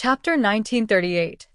Chapter 1938.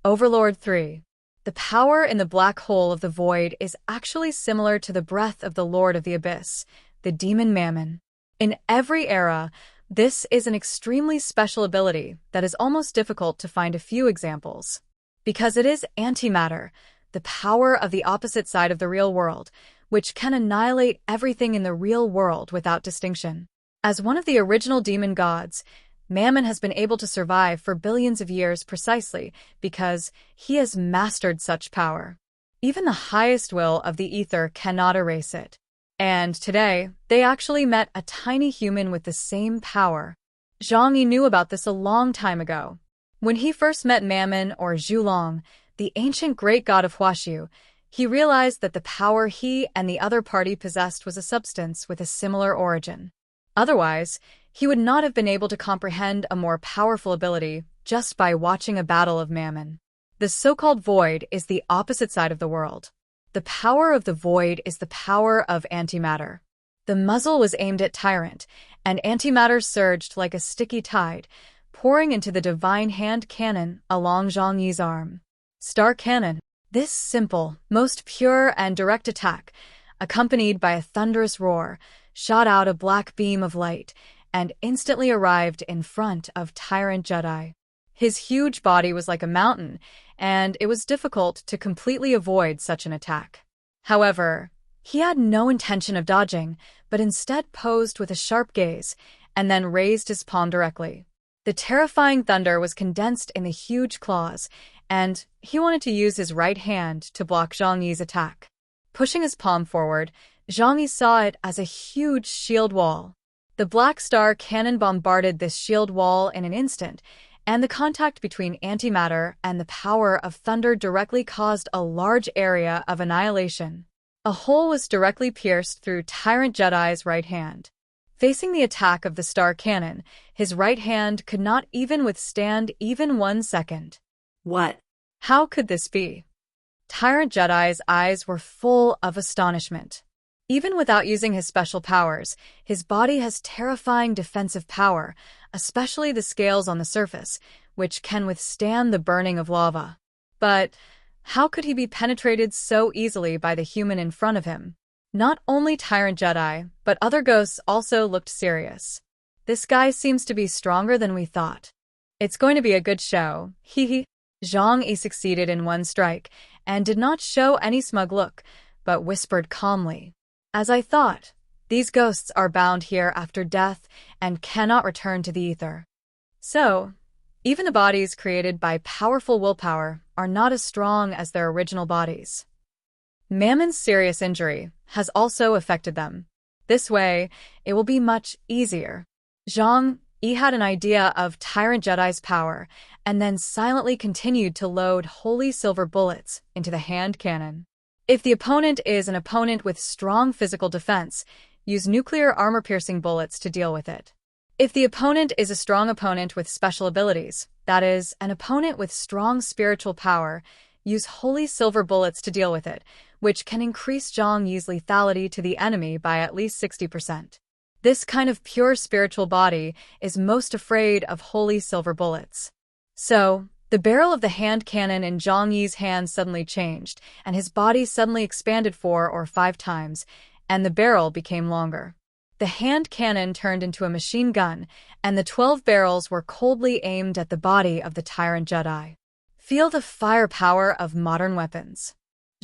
Overlord 3. The power in the black hole of the void is actually similar to the breath of the Lord of the Abyss, the demon Mammon. In every era, this is an extremely special ability that is almost difficult to find a few examples. Because it is antimatter, the power of the opposite side of the real world, which can annihilate everything in the real world without distinction. As one of the original demon gods, Mammon has been able to survive for billions of years precisely because he has mastered such power. Even the highest will of the ether cannot erase it. And today, they actually met a tiny human with the same power. Zhang Yi knew about this a long time ago. When he first met Mammon or Zhulong, the ancient great god of Huaxiu, he realized that the power he and the other party possessed was a substance with a similar origin. Otherwise, he would not have been able to comprehend a more powerful ability just by watching a battle of Mammon. The so-called void is the opposite side of the world. The power of the void is the power of antimatter. The muzzle was aimed at Tyrant, and antimatter surged like a sticky tide, pouring into the divine hand cannon along Zhang Yi's arm. Star Cannon. This simple, most pure and direct attack, accompanied by a thunderous roar, shot out a black beam of light and instantly arrived in front of Tyrant Jedi. His huge body was like a mountain, and it was difficult to completely avoid such an attack. However, he had no intention of dodging, but instead posed with a sharp gaze and then raised his palm directly. The terrifying thunder was condensed in the huge claws, and he wanted to use his right hand to block Zhang Yi's attack. Pushing his palm forward, Zhang Yi saw it as a huge shield wall. The Black Star cannon bombarded this shield wall in an instant, and the contact between antimatter and the power of thunder directly caused a large area of annihilation. A hole was directly pierced through Tyrant Jedi's right hand. Facing the attack of the Star Cannon, his right hand could not even withstand even 1 second. What? How could this be? Tyrant Jedi's eyes were full of astonishment. Even without using his special powers, his body has terrifying defensive power, especially the scales on the surface, which can withstand the burning of lava. But how could he be penetrated so easily by the human in front of him? Not only Tyrant Jedi, but other ghosts also looked serious. This guy seems to be stronger than we thought. It's going to be a good show, hee. Zhang Yi succeeded in one strike, and did not show any smug look, but whispered calmly. As I thought, these ghosts are bound here after death and cannot return to the ether. So, even the bodies created by powerful willpower are not as strong as their original bodies. Mammon's serious injury has also affected them. This way, it will be much easier. Zhang Yi had an idea of Tyrant Jedi's power, and then silently continued to load holy silver bullets into the hand cannon. If the opponent is an opponent with strong physical defense, use nuclear armor-piercing bullets to deal with it. If the opponent is a strong opponent with special abilities, that is, an opponent with strong spiritual power, use holy silver bullets to deal with it, which can increase Zhang Yi's lethality to the enemy by at least 60%. This kind of pure spiritual body is most afraid of holy silver bullets. So, the barrel of the hand cannon in Zhang Yi's hand suddenly changed, and his body suddenly expanded 4 or 5 times, and the barrel became longer. The hand cannon turned into a machine gun, and the 12 barrels were coldly aimed at the body of the Tyrant Jedi. Feel the firepower of modern weapons.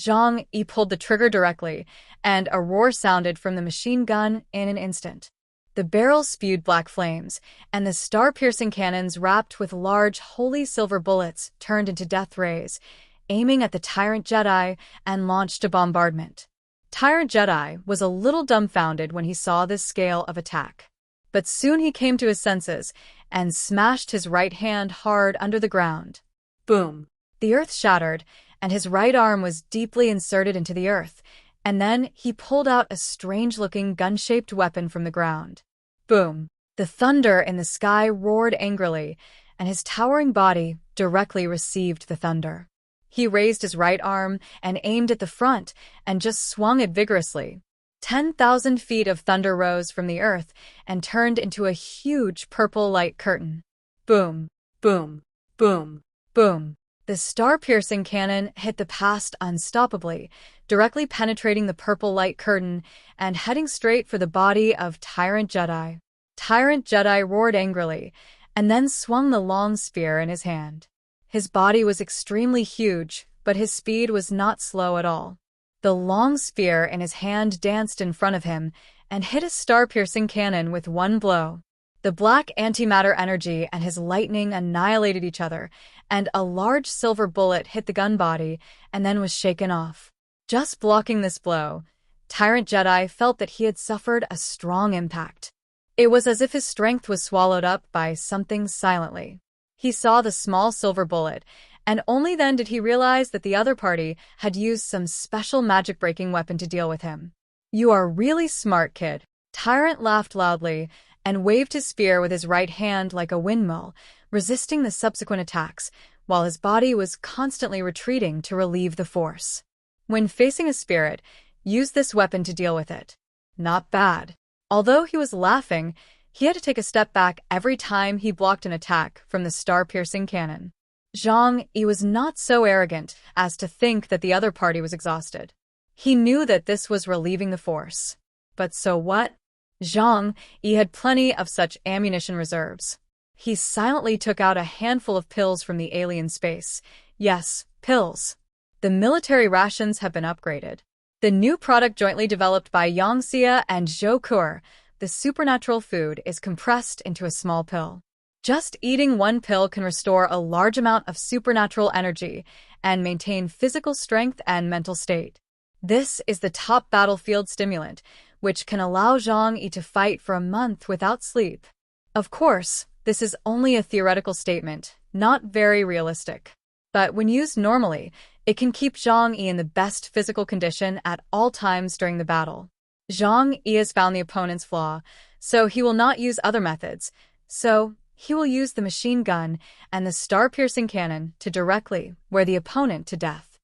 Zhang Yi pulled the trigger directly, and a roar sounded from the machine gun in an instant. The barrels spewed black flames, and the star-piercing cannons wrapped with large holy silver bullets turned into death rays, aiming at the Tyrant Jedi and launched a bombardment. Tyrant Jedi was a little dumbfounded when he saw this scale of attack. But soon he came to his senses and smashed his right hand hard under the ground. Boom. The earth shattered, and his right arm was deeply inserted into the earth, and then he pulled out a strange-looking gun-shaped weapon from the ground. Boom! The thunder in the sky roared angrily, and his towering body directly received the thunder. He raised his right arm and aimed at the front and just swung it vigorously. 10,000 feet of thunder rose from the earth and turned into a huge purple light curtain. Boom! Boom! Boom. Boom. The star-piercing cannon hit the past unstoppably, directly penetrating the purple light curtain and heading straight for the body of Tyrant Jedi. Tyrant Jedi roared angrily, and then swung the long spear in his hand. His body was extremely huge, but his speed was not slow at all. The long spear in his hand danced in front of him and hit a star-piercing cannon with one blow. The black antimatter energy and his lightning annihilated each other, and a large silver bullet hit the gun body and then was shaken off. Just blocking this blow, Tyrant Jedi felt that he had suffered a strong impact. It was as if his strength was swallowed up by something silently. He saw the small silver bullet, and only then did he realize that the other party had used some special magic-breaking weapon to deal with him. "You are really smart, kid." Tyrant laughed loudly and waved his spear with his right hand like a windmill, resisting the subsequent attacks, while his body was constantly retreating to relieve the force. When facing a spirit, use this weapon to deal with it. Not bad. Although he was laughing, he had to take a step back every time he blocked an attack from the star-piercing cannon. Zhang Yi was not so arrogant as to think that the other party was exhausted. He knew that this was relieving the force. But so what? Zhang Yi had plenty of such ammunition reserves. He silently took out a handful of pills from the alien space. Yes, pills. The military rations have been upgraded. The new product jointly developed by Yang Xia and Zhou Kur, the supernatural food, is compressed into a small pill. Just eating one pill can restore a large amount of supernatural energy and maintain physical strength and mental state. This is the top battlefield stimulant, which can allow Zhang Yi to fight for a month without sleep. Of course, this is only a theoretical statement, not very realistic. But when used normally, it can keep Zhang Yi in the best physical condition at all times during the battle. Zhang Yi has found the opponent's flaw, so he will not use other methods. So, he will use the machine gun and the star-piercing cannon to directly wear the opponent to death.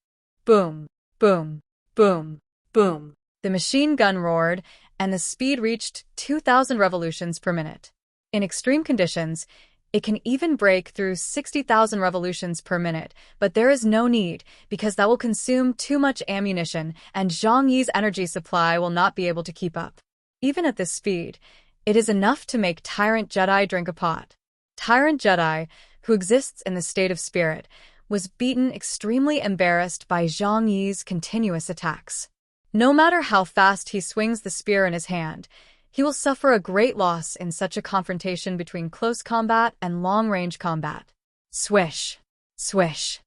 Boom, boom, boom, boom. The machine gun roared, and the speed reached 2,000 revolutions per minute. In extreme conditions, it can even break through 60,000 revolutions per minute, but there is no need, because that will consume too much ammunition, and Zhang Yi's energy supply will not be able to keep up. Even at this speed, it is enough to make Tyrant Jedi drink a pot. Tyrant Jedi, who exists in the state of spirit, was beaten, extremely embarrassed by Zhang Yi's continuous attacks. No matter how fast he swings the spear in his hand, he will suffer a great loss in such a confrontation between close combat and long-range combat. Swish, swish,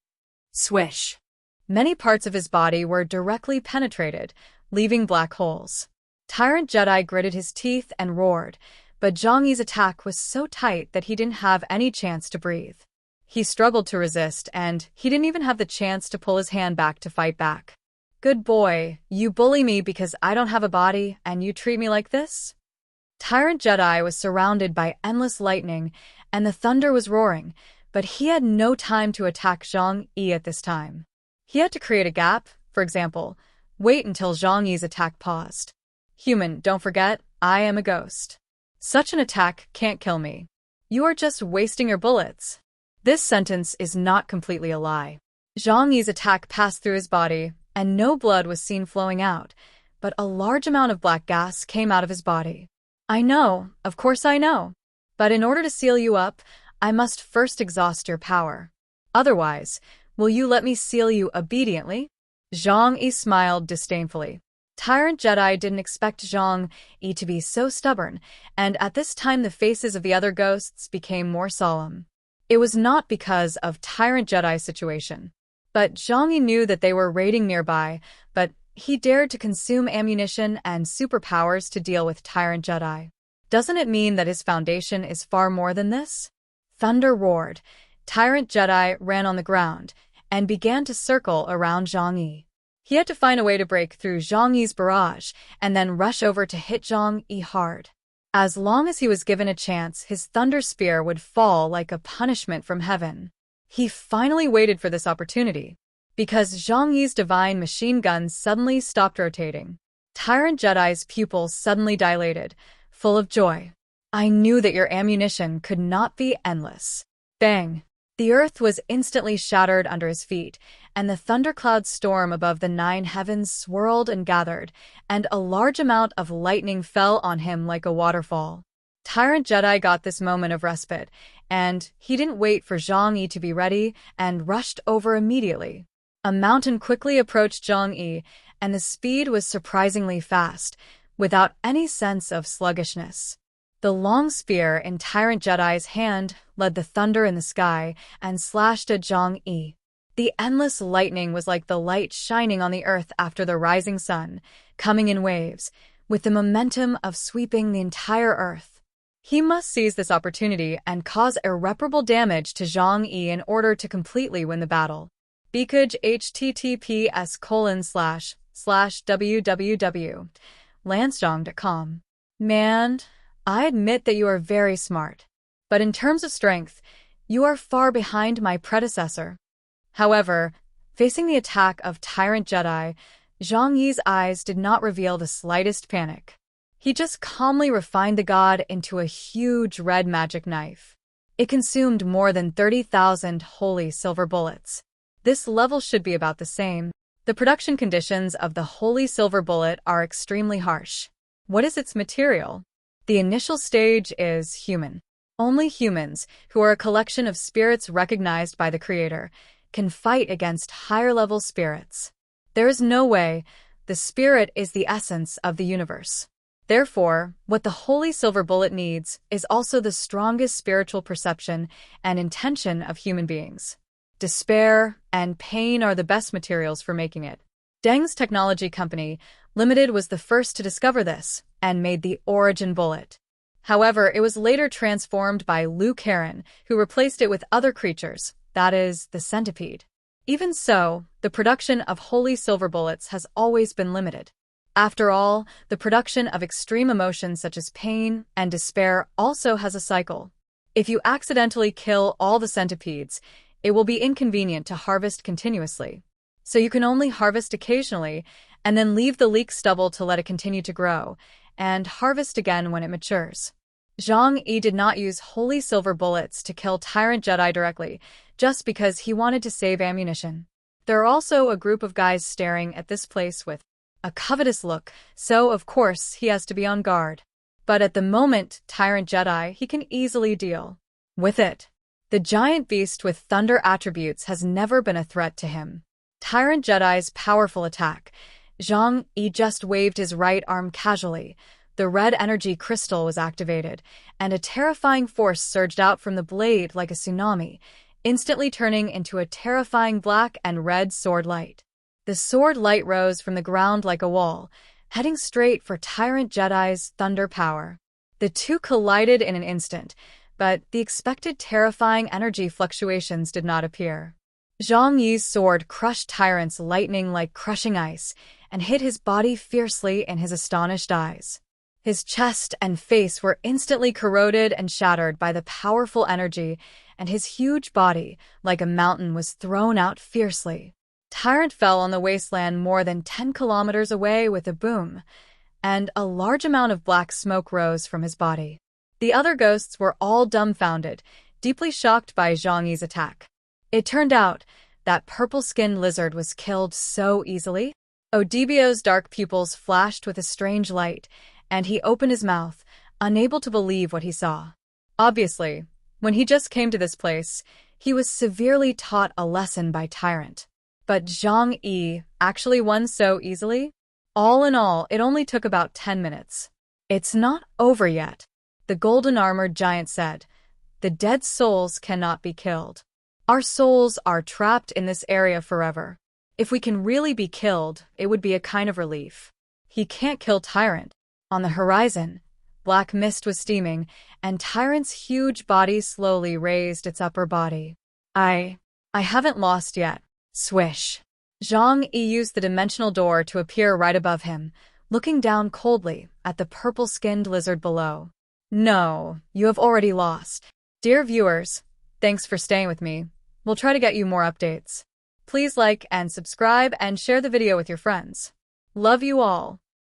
swish. Many parts of his body were directly penetrated, leaving black holes. Tyrant Jedi gritted his teeth and roared, but Zhang Yi's attack was so tight that he didn't have any chance to breathe. He struggled to resist, and he didn't even have the chance to pull his hand back to fight back. "Good boy, you bully me because I don't have a body, and you treat me like this?" Tyrant Jedi was surrounded by endless lightning, and the thunder was roaring, but he had no time to attack Zhang Yi at this time. He had to create a gap, for example, wait until Zhang Yi's attack paused. "Human, don't forget, I am a ghost. Such an attack can't kill me. You are just wasting your bullets." This sentence is not completely a lie. Zhang Yi's attack passed through his body, and no blood was seen flowing out, but a large amount of black gas came out of his body. "I know, of course I know. But in order to seal you up, I must first exhaust your power. Otherwise, will you let me seal you obediently?" Zhang Yi smiled disdainfully. Tyrant Jedi didn't expect Zhang Yi to be so stubborn, and at this time the faces of the other ghosts became more solemn. It was not because of Tyrant Jedi's situation. But Zhang Yi knew that they were raiding nearby, but he dared to consume ammunition and superpowers to deal with Tyrant Jedi. Doesn't it mean that his foundation is far more than this? Thunder roared. Tyrant Jedi ran on the ground and began to circle around Zhang Yi. He had to find a way to break through Zhang Yi's barrage and then rush over to hit Zhang Yi hard. As long as he was given a chance, his thunder spear would fall like a punishment from heaven. He finally waited for this opportunity, because Zhang Yi's divine machine gun suddenly stopped rotating. Tyrant Jedi's pupils suddenly dilated, full of joy. "I knew that your ammunition could not be endless." Bang! The earth was instantly shattered under his feet, and the thundercloud storm above the 9 heavens swirled and gathered, and a large amount of lightning fell on him like a waterfall. Tyrant Jedi got this moment of respite, and he didn't wait for Zhang Yi to be ready and rushed over immediately. A mountain quickly approached Zhang Yi, and the speed was surprisingly fast, without any sense of sluggishness. The long spear in Tyrant Jedi's hand led the thunder in the sky and slashed at Zhang Yi. The endless lightning was like the light shining on the earth after the rising sun, coming in waves, with the momentum of sweeping the entire earth. He must seize this opportunity and cause irreparable damage to Zhang Yi in order to completely win the battle. Beakage https://www.lancezhang.com. Man, I admit that you are very smart, but in terms of strength, you are far behind my predecessor. However, facing the attack of Tyrant Jedi, Zhang Yi's eyes did not reveal the slightest panic. He just calmly refined the god into a huge red magic knife. It consumed more than 30,000 holy silver bullets. This level should be about the same. The production conditions of the holy silver bullet are extremely harsh. What is its material? The initial stage is human. Only humans, who are a collection of spirits recognized by the creator, can fight against higher-level spirits. There is no way. The spirit is the essence of the universe. Therefore, what the holy silver bullet needs is also the strongest spiritual perception and intention of human beings. Despair and pain are the best materials for making it. Deng's Technology Company Limited was the first to discover this and made the origin bullet. However, it was later transformed by Liu Karen, who replaced it with other creatures, that is, the centipede. Even so, the production of holy silver bullets has always been limited. After all, the production of extreme emotions such as pain and despair also has a cycle. If you accidentally kill all the centipedes, it will be inconvenient to harvest continuously. So you can only harvest occasionally, and then leave the leek stubble to let it continue to grow, and harvest again when it matures. Zhang Yi did not use holy silver bullets to kill Tyrant Jedi directly, just because he wanted to save ammunition. There are also a group of guys staring at this place with a covetous look, so of course he has to be on guard. But at the moment, Tyrant Jedi, he can easily deal with it. The giant beast with thunder attributes has never been a threat to him. Tyrant Jedi's powerful attack. Zhang Yi just waved his right arm casually. The red energy crystal was activated, and a terrifying force surged out from the blade like a tsunami, instantly turning into a terrifying black and red sword light. The sword light rose from the ground like a wall, heading straight for Tyrant Jedi's thunder power. The two collided in an instant, but the expected terrifying energy fluctuations did not appear. Zhang Yi's sword crushed Tyrant's lightning like crushing ice, and hit his body fiercely in his astonished eyes. His chest and face were instantly corroded and shattered by the powerful energy, and his huge body, like a mountain, was thrown out fiercely. Tyrant fell on the wasteland more than 10 kilometers away with a boom, and a large amount of black smoke rose from his body. The other ghosts were all dumbfounded, deeply shocked by Zhang Yi's attack. It turned out that purple-skinned lizard was killed so easily. Odibio's dark pupils flashed with a strange light, and he opened his mouth, unable to believe what he saw. Obviously, when he just came to this place, he was severely taught a lesson by Tyrant. But Zhang Yi actually won so easily? All in all, it only took about 10 minutes. It's not over yet, the golden-armored giant said. The dead souls cannot be killed. Our souls are trapped in this area forever. If we can really be killed, it would be a kind of relief. He can't kill Tyrant. On the horizon, black mist was steaming, and Tyrant's huge body slowly raised its upper body. I haven't lost yet. Swish. Zhang Yi used the dimensional door to appear right above him, looking down coldly at the purple-skinned lizard below. No, you have already lost. Dear viewers, thanks for staying with me. We'll try to get you more updates. Please like and subscribe and share the video with your friends. Love you all.